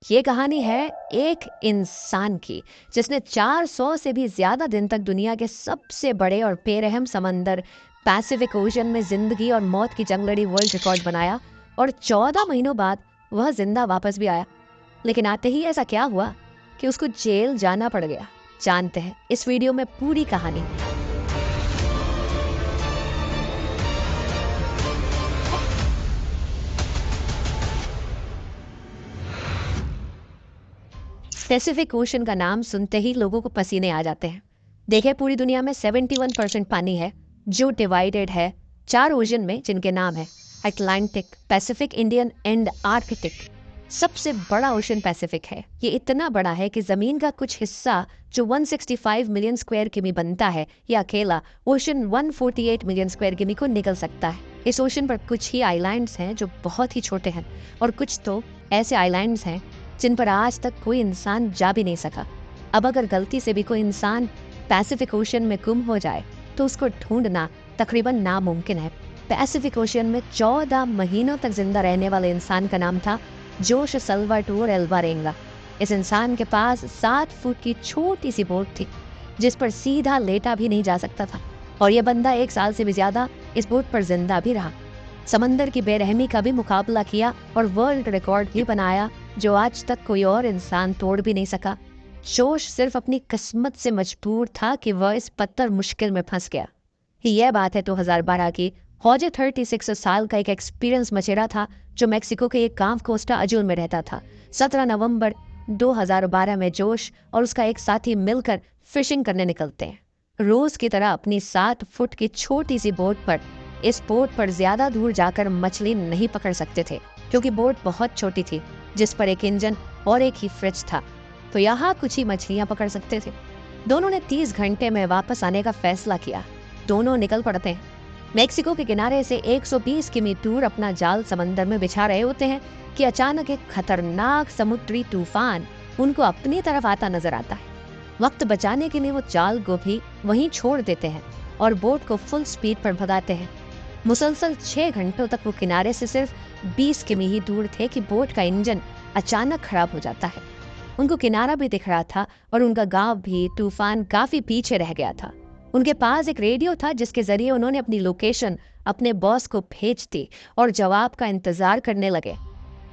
ये कहानी है एक इंसान की जिसने 400 से भी ज्यादा दिन तक दुनिया के सबसे बड़े और बेरहम समंदर पैसिफिक ओशन में जिंदगी और मौत की जंग लड़ी वर्ल्ड रिकॉर्ड बनाया और 14 महीनों बाद वह जिंदा वापस भी आया। लेकिन आते ही ऐसा क्या हुआ कि उसको जेल जाना पड़ गया। जानते हैं इस वीडियो में पूरी कहानी। पैसिफिक ओशन का नाम सुनते ही लोगों को पसीने आ जाते हैं। देखे पूरी दुनिया में 71% पानी है जो डिवाइडेड है 4 ओशन में, जिनके नाम है Atlantic, Pacific, Indian and Arctic. सबसे बड़ा ओशन पैसिफिक है। ये इतना बड़ा है कि जमीन का कुछ हिस्सा जो 165 मिलियन स्क्वायर किमी बनता है, ये अकेला ओशन 148 मिलियन स्क्वायर किमी को निकल सकता है। इस ओशन पर कुछ ही आइलैंड्स हैं जो बहुत ही छोटे हैं और कुछ तो ऐसे आइलैंड्स हैं जिन पर आज तक कोई इंसान जा भी नहीं सका। अब अगर गलती से भी कोई इंसान पैसिफिक ओशन में गुम हो जाए तो उसको ढूंढना तकरीबन नामुमकिन है। पैसिफिक ओशन में 14 महीनों तक जिंदा रहने वाले इंसान का नाम था जोश सल्वाटोर एल्वारेंगा। इस इंसान के पास 7 फुट की छोटी सी बोट थी जिस पर सीधा लेटा भी नहीं जा सकता था, और यह बंदा 1 साल से भी ज्यादा इस बोट पर जिंदा भी रहा। समंदर की बेरहमी का भी मुकाबला किया और वर्ल्ड रिकॉर्ड भी बनाया जो आज तक कोई और इंसान तोड़ भी नहीं सका। जोश सिर्फ अपनी किस्मत से मजबूर था कि वह इस पत्थर मुश्किल में फंस गया। यह बात है 2012 की। हौजे 36 साल का एक एक्सपीरियंस मचेरा था जो मेक्सिको के एक गांव कोस्टा अजुल में रहता था। 17 नवंबर 2012 में जोश और उसका एक साथी मिलकर फिशिंग करने निकलते हैं। रोज की तरह अपनी 7 फुट की छोटी सी बोट पर इस बोट पर ज्यादा दूर जाकर मछली नहीं पकड़ सकते थे क्योंकि बोट बहुत छोटी थी जिस पर एक इंजन और एक ही फ्रिज था, तो यहाँ कुछ ही मछलियां पकड़ सकते थे। दोनों ने 30 घंटे में वापस आने का फैसला किया। दोनों निकल पड़ते हैं। मेक्सिको के किनारे से 120 किमी दूर अपना जाल समंदर में बिछा रहे होते हैं कि अचानक एक खतरनाक समुद्री तूफान उनको अपनी तरफ आता नजर आता है। वक्त बचाने के लिए वो जाल को भी वहीं छोड़ देते हैं और बोट को फुल स्पीड पर भगाते हैं। मुसलसल 6 घंटों तक वो किनारे से सिर्फ 20 किमी ही दूर थे कि बोट का इंजन अचानक खराब हो जाता है। उनको किनारा भी दिख रहा था और उनका गांव भी तूफान काफी पीछे रह गया था। उनके पास एक रेडियो था जिसके जरिए उन्होंने अपनी लोकेशन अपने बॉस को भेज दी और जवाब का इंतजार करने लगे।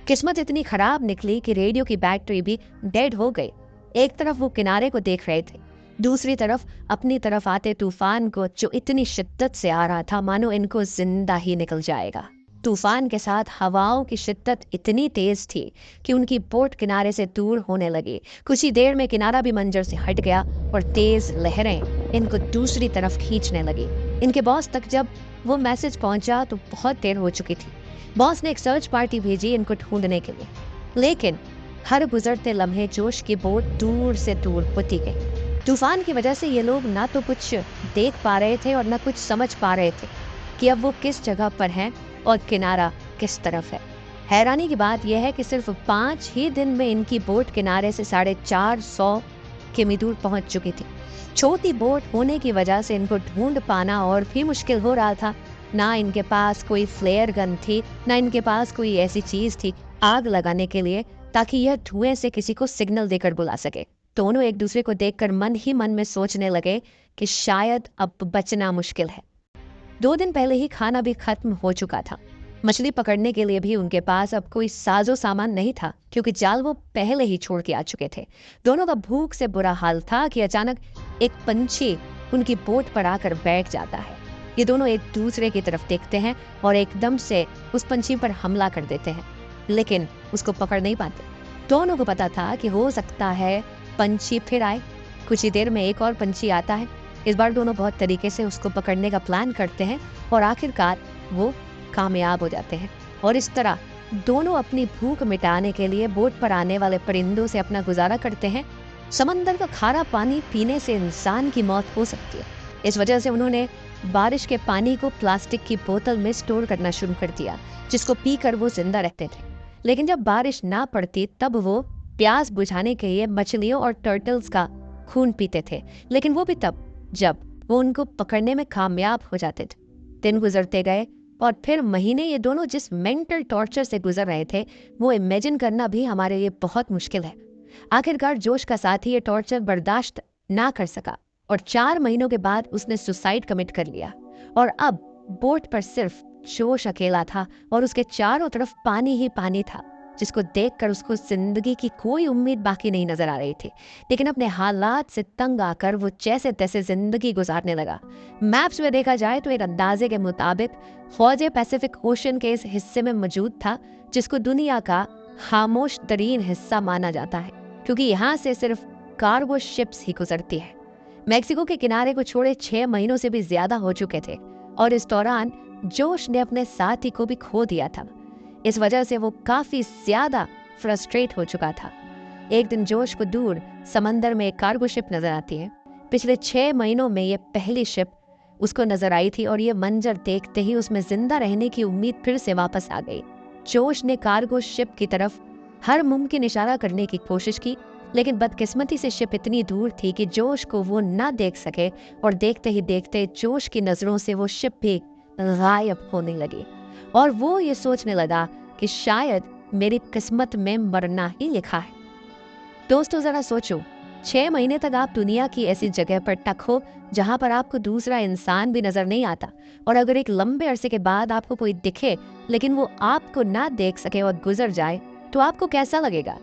किस्मत इतनी खराब निकली कि रेडियो की बैटरी भी डेड हो गई। एक तरफ वो किनारे को देख रहे थे, दूसरी तरफ अपनी तरफ आते तूफान को जो इतनी शिद्दत से आ रहा था मानो इनको जिंदा ही निकल जाएगा। तूफान के साथ हवाओं की शिद्दत इतनी तेज थी कि उनकी बोट किनारे से दूर होने लगी। कुछ ही देर में किनारा भी मंजर से हट गया और तेज लहरें इनको दूसरी तरफ खींचने लगी। इनके बॉस तक जब वो मैसेज पहुंचा तो बहुत देर हो चुकी थी। बॉस ने एक सर्च पार्टी भेजी इनको ढूंढने के लिए, लेकिन हर गुजरते लम्हे जोश की बोट दूर से दूर होती गई। तूफान की वजह से ये लोग ना तो कुछ देख पा रहे थे और ना कुछ समझ पा रहे थे कि अब वो किस जगह पर हैं और किनारा किस तरफ है। हैरानी की बात यह है कि सिर्फ 5 ही दिन में इनकी बोट किनारे से 450 किमी दूर पहुंच चुकी थी। छोटी बोट होने की वजह से इनको ढूंढ पाना और भी मुश्किल हो रहा था। ना इनके पास कोई फ्लेयर गन थी, ना इनके पास कोई ऐसी चीज थी आग लगाने के लिए ताकि यह धुएं से किसी को सिग्नल देकर बुला सके। दोनों एक दूसरे को देखकर मन ही मन में सोचने लगे कि शायद अब बचना मुश्किल है। 2 दिन पहले ही खाना भी खत्म हो चुका था। मछली पकड़ने के लिए भी उनके पास अब कोई साजो सामान नहीं था क्योंकि जाल वो पहले ही छोड़ के आ चुके थे। दोनों का भूख से बुरा हाल था कि अचानक एक पंछी उनकी बोट पर आकर बैठ जाता है। ये दोनों एक दूसरे की तरफ देखते हैं और एकदम से उस पंछी पर हमला कर देते हैं, लेकिन उसको पकड़ नहीं पाते। दोनों को पता था कि हो सकता है पंछी फिर आए। कुछ ही देर में एक और पंछी आता है। इस बार दोनों बहुत तरीके से उसको पकड़ने का प्लान करते हैं और आखिरकार वो कामयाब हो जाते हैं। और इस तरह दोनों अपनी भूख मिटाने के लिए बोट पर आने वाले परिंदों से अपना गुजारा करते हैं। समंदर का खारा पानी पीने से इंसान की मौत हो सकती है, इस वजह से उन्होंने बारिश के पानी को प्लास्टिक की बोतल में स्टोर करना शुरू कर दिया जिसको पीकर वो जिंदा रहते थे। लेकिन जब बारिश ना पड़ती तब वो प्यास बुझाने के लिए मछलियों और टर्टल्स का खून पीते थे, लेकिन वो भी तब जब वो उनको पकड़ने में कामयाब हो जाते थे। दिन गुजरते गए, और फिर महीने ये दोनों जिस मेंटल टॉर्चर से गुजर रहे थे वो इमेजिन करना भी हमारे लिए बहुत मुश्किल है। आखिरकार जोश का साथी ये टॉर्चर बर्दाश्त ना कर सका और 4 महीनों के बाद उसने सुसाइड कमिट कर लिया। और अब बोट पर सिर्फ जोश अकेला था और उसके चारों तरफ पानी ही पानी था, जिसको देखकर उसको जिंदगी की कोई उम्मीद बाकी नहीं नजर आ रही थी। लेकिन अपने हालात से तंग आकर वो जैसे तैसे जिंदगी गुजारने लगा। मैप्स में देखा जाए तो एक अंदाजे के मुताबिक फौजे पैसिफिक ओशन के इस हिस्से में मौजूद था, जिसको दुनिया का खामोश तरीन हिस्सा माना जाता है, क्योंकि यहाँ से सिर्फ कार्गो शिप्स ही गुजरती है। मैक्सिको के किनारे को छोड़े 6 महीनों से भी ज्यादा हो चुके थे और इस दौरान जोश ने अपने साथी को भी खो दिया था। इस वजह से वो काफी ज्यादा फ्रस्ट्रेट हो चुका था। एक दिन जोश को दूर समंदर में एक कार्गो शिप नजर आती है। पिछले 6 महीनों में ये पहली शिप उसको नजर आई थी और ये मंजर देखते ही उसमें जिंदा रहने की उम्मीद फिर से वापस आ गई। जोश ने कार्गो शिप की तरफ हर मुमकिन इशारा करने की कोशिश की, लेकिन बदकिस्मती से शिप इतनी दूर थी कि जोश को वो ना देख सके और देखते ही देखते जोश की नजरों से वो शिप भी गायब होने लगी और वो ये सोचने लगा कि शायद मेरी किस्मत में मरना ही लिखा है। दोस्तों जरा सोचो, 6 महीने तक आप दुनिया की ऐसी जगह पर टक हो जहां पर आपको दूसरा इंसान भी नजर नहीं आता, और अगर एक लंबे अरसे के बाद आपको कोई दिखे लेकिन वो आपको ना देख सके और गुजर जाए तो आपको कैसा लगेगा।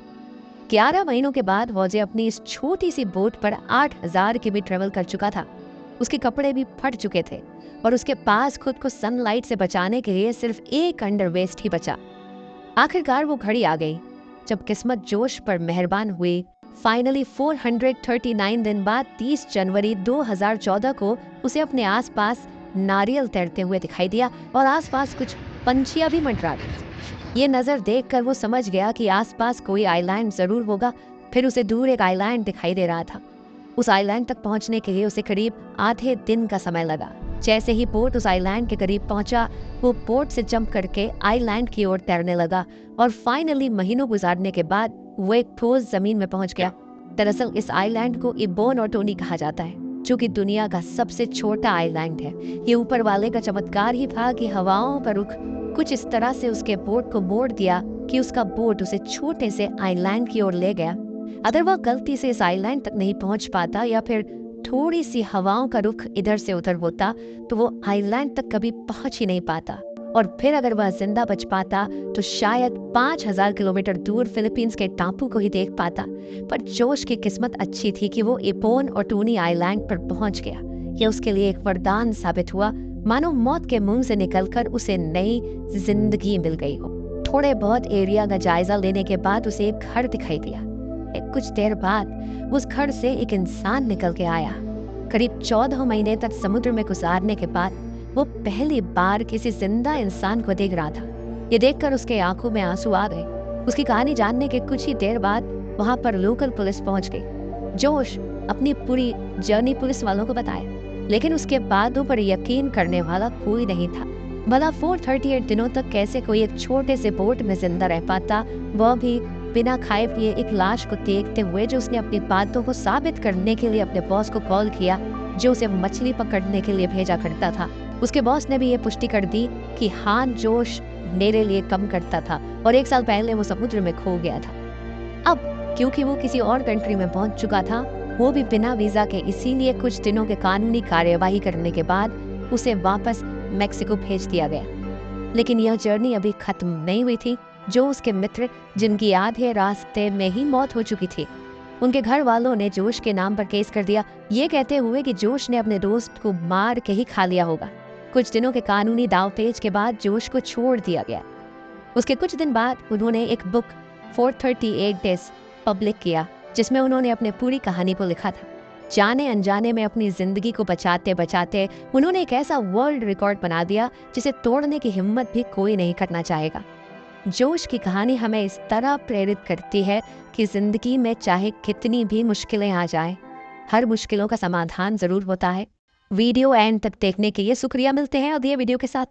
11 महीनों के बाद वॉजे अपनी इस छोटी सी बोट पर 8000 की भी ट्रेवल कर चुका था। उसके कपड़े भी फट चुके थे और उसके पास खुद को सनलाइट से बचाने के लिए सिर्फ एक अंडरवेस्ट ही बचा। आखिरकार वो घड़ी आ गई जब किस्मत जोश पर मेहरबान हुई। फाइनली 439 दिन बाद 30 जनवरी 2014 को उसे अपने आसपास नारियल तैरते हुए दिखाई दिया और आसपास कुछ पंछियां भी मंडरा रही। ये नजर देखकर वो समझ गया कि आसपास कोई आइलैंड जरूर होगा। फिर उसे दूर एक आइलैंड दिखाई दे रहा था। उस आइलैंड तक पहुंचने के लिए उसे करीब आधे दिन का समय लगा। जैसे ही बोट उस आइलैंड के करीब पहुंचा, वो बोट से जंप करके आइलैंड की ओर तैरने लगा और फाइनली महीनों गुजारने के बाद वो एक ठोस जमीन में पहुंच गया। दरअसल इस आइलैंड को इबोन और टोनी कहा जाता है, जो कि दुनिया का सबसे छोटा आइलैंड है। ये ऊपर वाले का चमत्कार ही था कि हवाओं पर रुख कुछ इस तरह से उसके बोट को मोड़ दिया कि उसका बोट उसे छोटे से आइलैंड की ओर ले गया। अगर वह गलती से इस आइलैंड तक नहीं पहुंच पाता या फिर थोड़ी सी हवाओं का रुख इधर से उधर होता तो वो आइलैंड तक कभी पहुंच ही नहीं पाता, और फिर अगर वह जिंदा बच पाता तो शायद 5000 किलोमीटर दूर फिलीपींस के टापू को ही देख पाता। पर जोश की किस्मत अच्छी थी कि वो इबोन और टोनी आइलैंड पर पहुंच गया। यह उसके लिए एक वरदान साबित हुआ, मानो मौत के मुंह से निकलकर उसे नई जिंदगी मिल गई हो। थोड़े बहुत एरिया का जायजा लेने के बाद उसे एक घर दिखाई दिया। कुछ देर बाद उस घर से एक इंसान निकल के आया। करीब 14 महीने तक समुद्र में गुजारने के बाद वो पहली बार किसी जिंदा इंसान को देख रहा था। ये देखकर उसके आंखों में आंसू आ गए। उसकी कहानी जानने के कुछ ही देर बाद वहां पर लोकल पुलिस पहुंच गई। जोश अपनी पूरी जर्नी पुलिस वालों को बताया, लेकिन उसके बाद पर यकीन करने वाला कोई नहीं था। भला 438 दिनों तक कैसे कोई एक छोटे से बोट में जिंदा रह पाता, वह भी बिना खाए पिए एक लाश को देखते हुए, जो उसने अपनी बातों को साबित करने के लिए अपने बॉस को कॉल किया, जो उसे मछली पकड़ने के लिए भेजा करता था। उसके बॉस ने भी ये पुष्टि कर दी कि हाँ, जोश मेरे लिए कम करता था और 1 साल पहले वो समुद्र में खो गया था। अब क्योंकि वो किसी और कंट्री में पहुंच चुका था, वो भी बिना वीजा के, इसीलिए कुछ दिनों के कानूनी कार्यवाही करने के बाद उसे वापस मैक्सिको भेज दिया गया। लेकिन यह जर्नी अभी खत्म नहीं हुई थी। जो उसके मित्र, जिनकी आधे रास्ते में ही मौत हो चुकी थी, उनके घर वालों ने जोश के नाम पर केस कर दिया, ये कहते हुए कि जोश ने अपने दोस्त को मार के ही खा लिया होगा। कुछ दिनों के कानूनी दावपेच के बाद जोश को छोड़ दिया गया। उसके कुछ दिन बाद उन्होंने एक बुक 438 डेज पब्लिक किया, जिसमें उन्होंने अपने पूरी कहानी को लिखा था। जाने अनजाने में अपनी जिंदगी को बचाते बचाते उन्होंने एक ऐसा वर्ल्ड रिकॉर्ड बना दिया जिसे तोड़ने की हिम्मत भी कोई नहीं करना चाहेगा। जोश की कहानी हमें इस तरह प्रेरित करती है कि जिंदगी में चाहे कितनी भी मुश्किलें आ जाएं, हर मुश्किलों का समाधान जरूर होता है। वीडियो एंड तक देखने के लिए शुक्रिया। मिलते हैं अगले वीडियो के साथ।